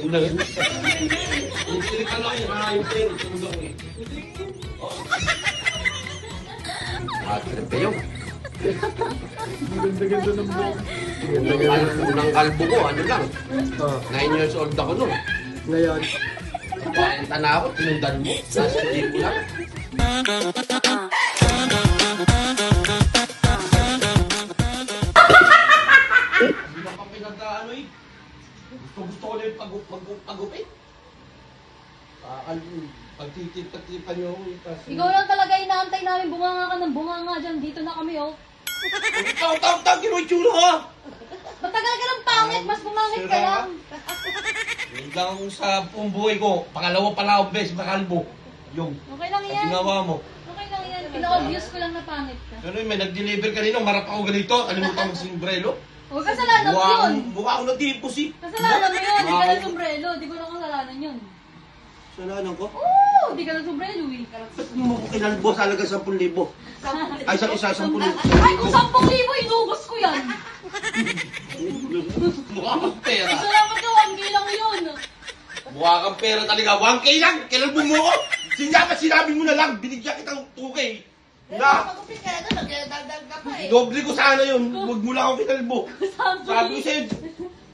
ina. Hindi ka lang yung ayun. Tulog ako eh. Trip kayo. Ganda-ganda ng buhok. Unang kalbo ko, ano lang. 9 years old ako nun. Ngayon. 40 na ako, tinundan mo. Sasabihin ko lang. Hindi na pa pinag-ano eh. Gusto ko na yung pagupit. Pagtitipan niyo ako. Ikaw lang talaga inaantay namin, bunganga ka ng bunganga dyan. Dito na kami, oh. Tawag-tawag, kinuitsura ka! Matagal ka ng pangit, mas bumangit ka lang. Hindi lang sa buong buhay ko. Pangalawa pala ako best makalbo. Yung Okay lang yan. ginawa mo. Okay lang yan. Pina-obvious ko lang na pangit ka. Pero may nag-deliver kanina, marap ako ganito. Kalimutan mo sombrero. Huwag kasalanan mo yun. Mukha ako natipos eh. Kasalanan mo yun. Di ka ng sombrero. Di ko na kasalanan yun. Salanan ko? Oo, di ka ng sombrero eh. Hindi mo ko kinalbo sa halaga 10,000. Ay, isa 10,000. Ay, kung 10,000, inubos ko yan. Mukha kang pera. Salamat ka, 1K lang yun. Mukha kang pera talaga. 1K lang. Kinalbo mo ko. Sinabi mo na lang. Binigyan kitang 2K. Na! Pagupit ka na doon, nagdadagdag ka pa eh. Doble ko sana yun. Huwag mo lang ako kinalbo. Sabi ko sa'yo,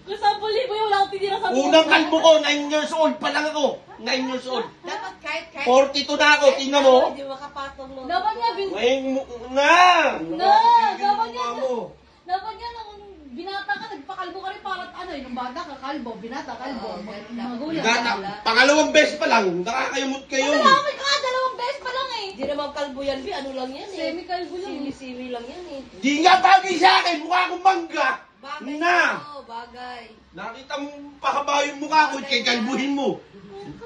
Kung 10,000 yun, wala akong tinira sa unang kalbo ko, 9 years old pa lang ako. 9 years old. Dapat kahit 42 na ako, tingnan mo. Hindi makapatong mo. Dapat nga, Ngayon mo, na! dapat Mukha yan. mo. Dapat yan, kung binata ka, nagpakalbo ka rin para ano, yung bata ka, kalbo, binata, kalbo. Magulang. Gata, pangalawang beses pa lang, nakakayamot kayo. Malamit ka, 2 beses pa lang eh. Hindi naman kalbo yan, Bi. Ano lang yan eh. Semi-kalbo lang eh. Simi-simi lang yan eh. Di nga bagay sa akin, mukha akong mangga. Bagay Na! sa'yo, bagay. Nakita mo pakaba yung mukha ko, kay kalbuhin mo.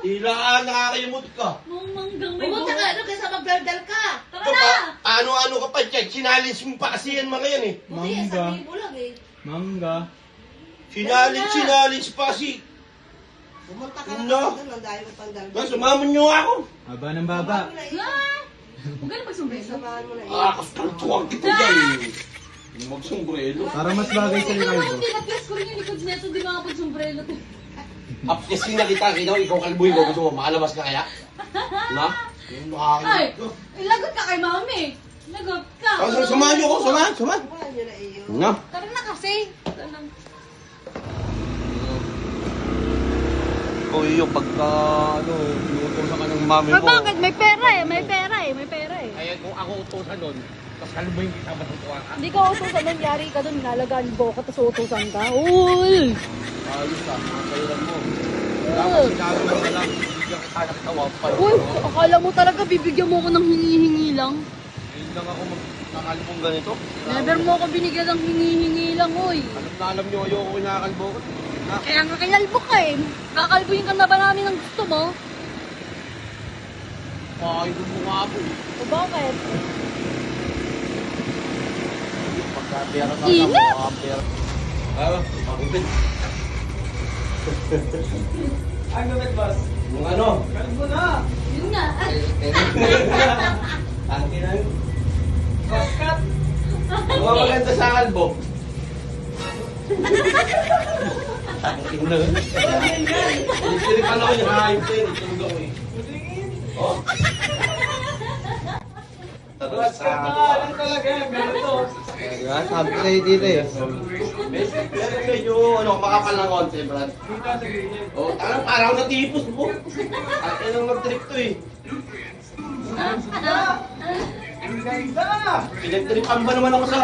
Tila nakakayamot ka. Nung manggang may Pumunta ka, ano kaysa magdaldal ka? Tara Ito na! pa, ano-ano ka pa, check. Sinalis mo pa kasi yan mga yan eh. Buti yan, sa libo lang eh. Mangga. Sinalis pa kasi. Pumunta ka na No. doon, ang dahil mo pang daldal. Ba, sumamon nyo ako. Haba ng baba. Huwag ka na magsumbrero. Samahan mo na Kaltuwang kita dyan. Magsombrelo. Para mas bagay sa Tingnan mo Ricardo. yung tinaplas ko rin yung likod neto, di mga pagsumbrero. Apyasin na kita, ikaw kalbuhin ko. Gusto mo, makalabas ka kaya? Na? Ay, lagot ka kay mami. Lagot ka. Samahan nyo ako, samahan. Samahan nyo na iyo. Na? Tara na kasi. Tara na. Ikaw yung pagka, inuutosan ka ng mami mo. Bakit? May pera eh. May pera eh. May pera eh. Kaya kung ako utosan doon, tapos kalbuhin kita, matutuwa ka. Hindi ka utusan nun. Yari ka dun. Nalagaan mo ka. Tapos utusan ka. Uy! Ayos ka, mga kailan mo. Dapat sinabi mo na lang, bigyan kita nakatawa pa. Uy! Akala mo talaga bibigyan mo ko ng hingi-hingi lang. Ngayon lang ako magkakalbong ganito. Never mo ako binigyan ng hingi-hingi lang, uy. Alam na alam nyo, ayoko kinakalbo ko. Kaya nga kinalbo ka eh. Kakalbuhin ka na ba namin ng gusto mo? Pakayod mo nga po. O bakit? Pagkapera ka Init! na, pagkapera. Pagupit. Ang gabit, boss. Yung ano? Kalbo na. Yun nga. Ang kinang. Baskat. Mga maganda sa kalbo. Ang ina. Sinipan ako niya, hayop ko yun. Tulog ako eh. Oh. Baskat na nga lang talaga. Ganito. Sabi ko sa'yo dito eh. Pero medyo makapal ng konti, Brad. Dito sa ganyan. Oh, parang natipos mo. At yan ang mag-trip to eh. Ang ganda. Pinag-tripan ba naman ako sa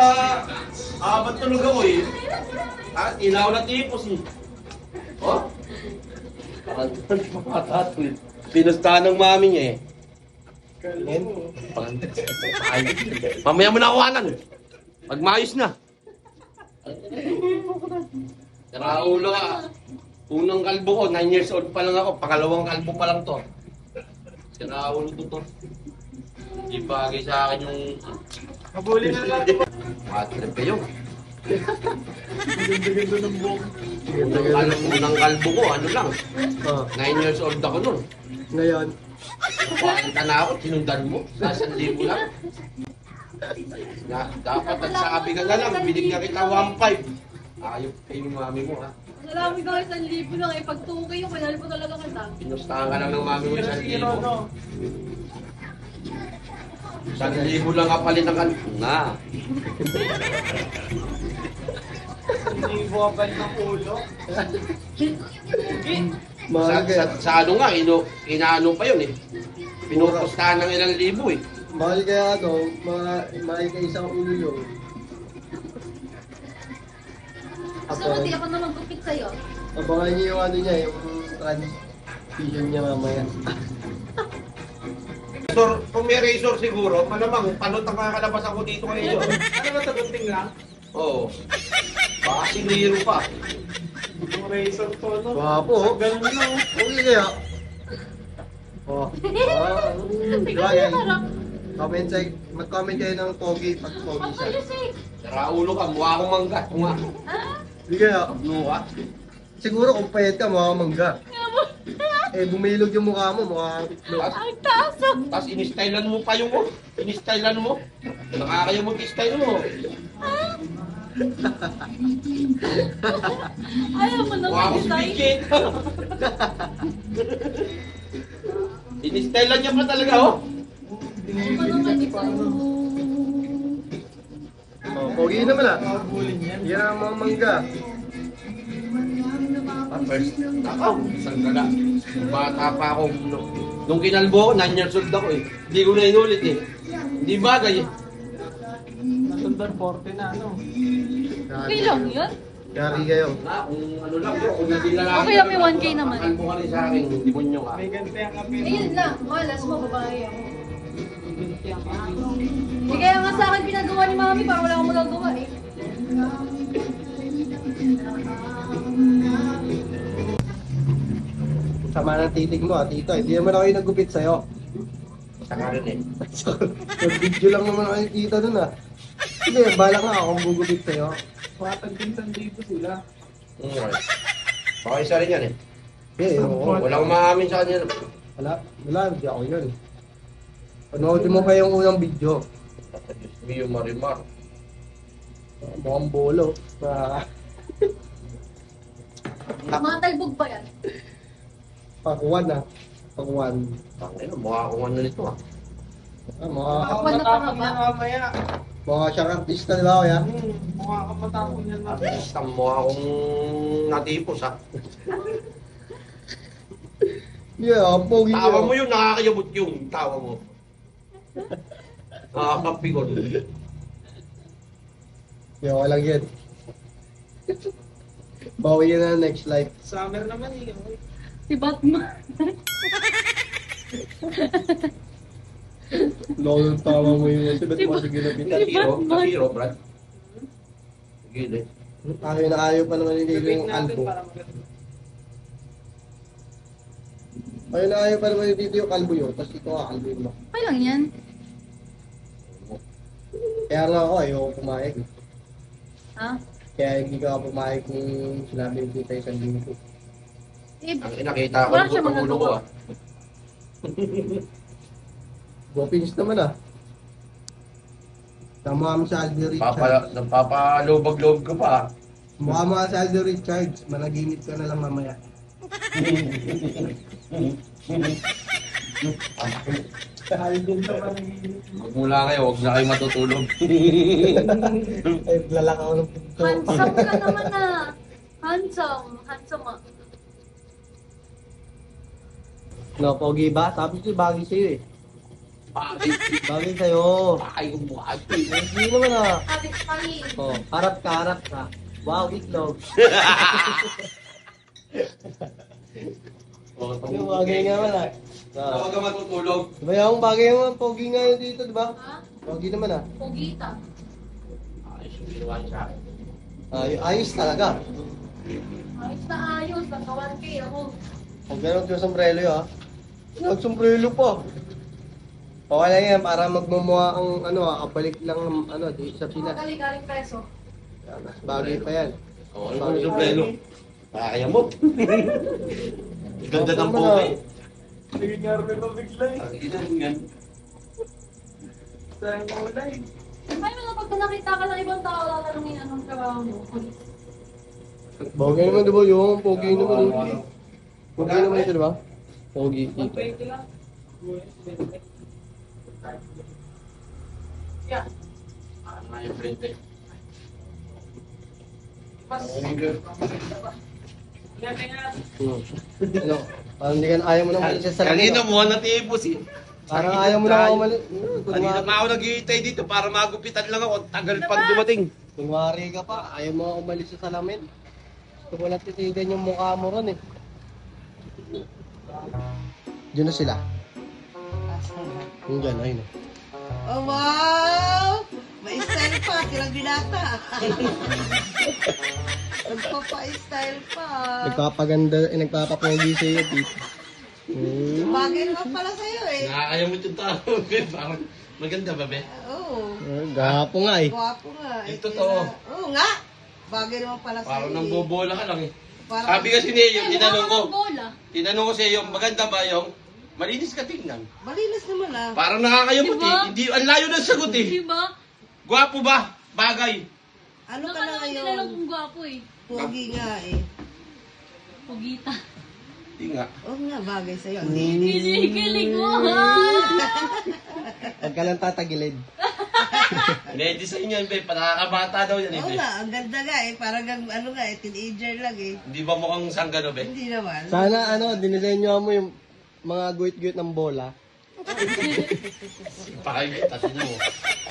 abat tulog ako eh. At ilaw na tipos eh. Oh? Pinustahan ng mami niya eh. Ay, mamaya mo na kuhanan. Pag maayos na. Naraulo ka. Unang kalbo ko, 9 years old pa lang ako. Pangalawang kalbo pa lang to. Naraulo to. Hindi bagay sa akin yung... Habulin na lang. Trip kayo. Ganda-ganda ng buhok. Unang kalbo ko, ano lang. 9 years old ako nun. Ngayon. 40 na ako, tinundan mo. Sasabihin ko lang. Dapat nagsabi ka na lang, binigyan kita 1.5. Ayop kayo yung mami mo, ha? Salamin ko 1,000 lang eh. Pag 2K yung pinali po talaga kita. Pinustahan ka lang ng mami mo Pero 1,000. zero, no? 1,000 lang kapalit ng kan. Na. Hindi buwabal ng ulo. Sa, sa ano nga, inaano pa yun eh. Pinupustahan ng ilang libo eh. Mahal kaya mahal kaya isang ulo yun. Gusto mo, di ako na magkupit sa'yo. Abangan niyo yung ano niya, yung transition niya mamaya. Razor, kung may razor siguro, malamang panot ang kakalabas ako dito ngayon. Ano ba taguting lang? Oo. Baka siniro pa. Yung razor to, no? Gwapo, oh. Ganun na, oh. Okay kaya. Oh. Diba yan? Mag-comment kayo ng pogi pag pogi siya. Sara ulo ka, mukha akong mangga. Mukha. Hindi kaya, Mukha. siguro kung payat ka, mukha kang mangga. Eh, bumilog yung mukha mo, mukha kang itlog. Ang taas ah. Tapos inistylan mo pa yung mo. Inistylan mo. Nakakaya mo style mo. Ayaw mo na Mukha akong mag-design. speaking. Inistylan niya pa talaga, oh. Ayaw mo na mag-design. Oh, pogi naman ah. Nakabulin yan. Yan ang mga mangga. First, ako, sandala. Bata pa ako. Nung kinalbo ko, 9 years old ako eh. Hindi ko na inulit eh. Hindi bagay eh. Nasundan 40 na, ano? Okay lang yun. Yari kayo. Na, kung ano lang bro, kung hindi lalaki. Okay lang, may 1K naman. Kalbo ka rin sa akin, demonyo ka. May ganti ang kapit. Ayun lang, malas mo, babae ako. Hindi kaya nga sa akin pinagawa ni mami para wala akong magagawa eh. Sama ng titig mo ah, tito. Hindi naman ako yung nagupit sa'yo. Saka rin eh. Nag-video lang naman ako yung tito dun ah. Hindi, balak nga akong gugupit sa'yo. Patag din dito sila. Okay. Baka isa rin yan eh. Eh, oo. Walang maamin sa kanya. Wala, hindi ako yun. Panoodin mo pa yung unang video. Diyos mo yung marimar. Mukhang bolo. Mga talbog ba yan? Pakuan ah. Pakuan. Tangina, mukha akong ano nito ah. Mukha, Takpan na Matapang tama na ba? mamaya. mukha siyang artista, di ba kuya? Mukha ka matapang yan na. Artista, mukha akong natipos ah. Yeah, ang pogi niya. Tawa mo yun, nakakayabot yung tawa mo. Nakakapikon. Yeah, walang yan. Bawi yun na next life. Summer naman eh. Si Batman. Lolo, tama mo yun. Sabat mo sa ginapitan. Nasiro, Brad. Sige, Ayaw na ayaw pa naman hindi Gawin yung natin albo. para maganda. Ayaw na ayaw pa naman dito yung kalbo yun. Tapos ito ka, kalbo mo. Okay lang yan. Kaya nga ako, ayaw pumayag. Ha? Kaya hindi ka pumayag kung sinabi yung kita isang linggo. Eh, ang inakita ko Wala yung siya butang ulo ko magagawa. ah. Gopins naman ah. Tama kami sa Aldo Richards. Napapalubag-loob ko pa ah. Mukha mo sa Aldo Richards. Managinip ka na lang mamaya. Aldo naman ang Magmula kayo, huwag na kayo matutulog. Ay, lalaka ako ng pinto. handsome ka naman na. Handsome. Handsome ah. No, pogi ba? Sabi ko bagay sa'yo eh. Bakit? Bagay sa'yo. Bakit yung mukha ko? Hindi naman ah. Sabi ko kami. Oh, harap ka. Wow, itlog. Yung bagay nga man ah. Huwag ka matutulog. Diba yung bagay naman, pogi nga yun dito, diba? Ha? Pogi naman ah. Pugita. Ayos yung ginawa niya sa akin. Ayos talaga. Ayos na ayos. Nagka 1K ako. Huwag ganun yung sombrero yun ah. Nag-sombrero pa. Okay lang yan, para magmumuha ang ano ah, kabalik lang ng ano, di sa Pinas. Galing peso. Mas bagay pa yan. Oo, ano yung sombrero? Kaya mo. Ganda ng buhay. Nangyayari na bigla eh. Ang ina yan. Sayang mo na eh. Ay, mga pag nakita ka ng ibang tao, tatanungin anong trabaho mo. Bagay naman diba yung pogi naman. Pogi naman siya diba? Pogi dito. Ano nga yung print eh. Ano? Parang hindi ka ayaw mo na umalis sa salamin. Kanina no? mo natipos eh. Parang ayaw mo na umalis. Kanina pa ako naghihintay dito para magupitan lang ako. Tagal pang dumating. Kunwari ka pa, ayaw mo umalis sa salamin. Gusto ko lang titigan yung mukha mo ron eh. Diyan na sila. Yung dyan, ayun. Oh, wow! May style pa, kilang binata. Nagpapa-style pa. Nagpapaganda, nagpapapogi sa iyo dito. Bagay naman pala sa'yo eh. Nakakaya mo itong tao. Parang maganda ba, be? Oo. Gapo nga eh. Gwapo nga. Ito totoo. Oo nga. Bagay naman pala sa'yo Parang eh. nang bobola ka lang eh. Parang- Sabi kasi ni yung tinanong ko. Bola. Tinanong ko sa iyo, maganda ba yung malinis ka tingnan? Malinis naman ah. Parang nakakayamot Diba? eh. Hindi, ang layo ng sagot eh. Di ba? Gwapo ba? Bagay. Ano ka na Nakalaman nila lang ngayon? kung gwapo eh. Pogi nga eh. Pugita. Hindi nga. Oo nga, bagay sa'yo. Kinikilig mo ha! Huwag ka lang tatagilid. Ready sa inyo, be. Nakakabata daw yan eh, Oo be. nga, ang ganda nga eh. Parang ano nga eh, teenager lang eh. Hindi ba mukhang sanggano, be? Hindi naman. Sana dinisenyo mo yung mga guhit-guhit ng bola. Pakay, tasin mo.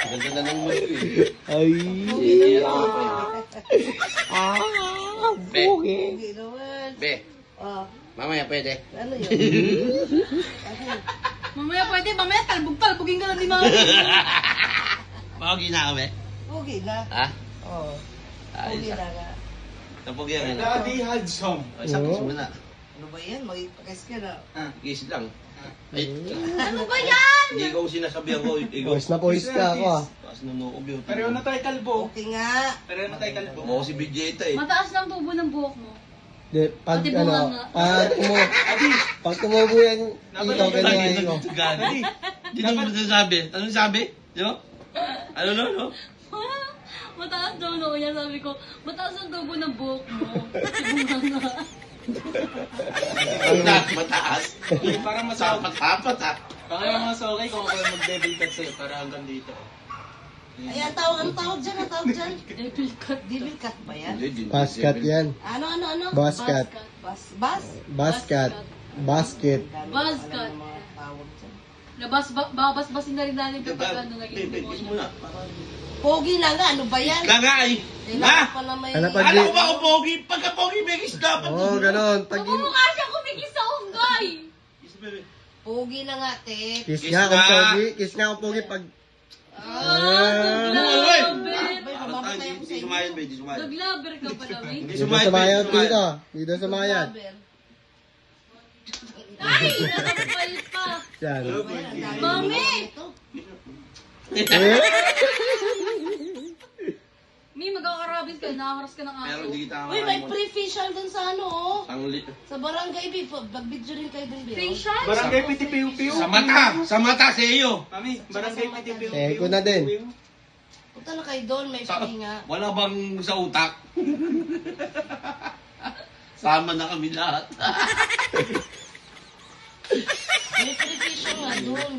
Ang ganda na ng mundo eh. Ay. Be, Pogi naman. be. Oh, Mamaya pwede. ano yun? Mamaya pwede, mamaya talbog-talbogin ka lang ni mama. Pogi na ako, be. Pogi na. Ha? Oo. Pogi Ayos na ah. nga. Napog yan, ano? Daddy handsome. Ay, sakit mo na. Ano ba yan? Mag-ipakis ka na. Kiss lang. Ay, Ano ba yan? hindi ko sinasabihan ko. Ikaw. Pawis na pawis ka ako ah. Tapos nunuob yun. Pareho na tayo kalbo. Okay nga. Pareho na tayo kalbo. Mo si Vegeta eh. Mataas lang tubo ng buhok mo. Di, pag Pati ano, bunga pag tumubo yan, ikaw ganyan ko. Gani. Hindi mo sasabi. Anong sabi? Yo? Ano no? No? Mataas daw no niya, sabi ko, mataas ang tubo ng buhok mo. Bunga nga. Mataas. Para masaw. Sapat-sapat ha. Baka yung mga sokay kung ako yung mag-devil cut sa'yo para hanggang dito. Ay, ang tawag dyan, ang tawag dyan. Devil cut. Devil cut ba yan? Basket yan. Ano? Basket. Bas? Basket. Basket. Buzz cut. Ano mga tawag dyan? Babasbasin na rin natin kapag ano naging Kiss mo na. Pogi na nga, ano ba yan? Kangay! Kailangan pa na may... Ano pa- Alam ko ba kung pogi? Pagka pogi, may kiss dapat. Oo, ganon. Tagin. Mukha siya kumikis sa unggay. Kiss, baby. Pogi na nga, te. Kiss Kiss nga kung na. pogi. Kiss nga kung pogi pag... Uy! Bay, Parang mamamatay tayo, ako hindi sa inyo. sumayad, baby. Hindi sumayad. Naglaber ka pala, may. Hindi Dito sumayad, sumayad baby, dito. Dito sumayad. Ay, nakapalit pa. Yan. Mami! Eh? Mi, magkakarabis ka, nakaharas ka ng aso. Pero hindi kita Uy, may free facial dun sa ano, oh. Ang Sa barangay, B. Mag-video rin kayo dun, B. oh. Facial? Barangay Piti-Piu-Piu. Sa mata! Sa mata sa iyo! Mami, barangay Piti-Piu-Piu. Eh, ko na din. Punta na kayo doon, may Sa, free nga. wala bang sa utak? Sama na kami lahat. May free facial nga doon.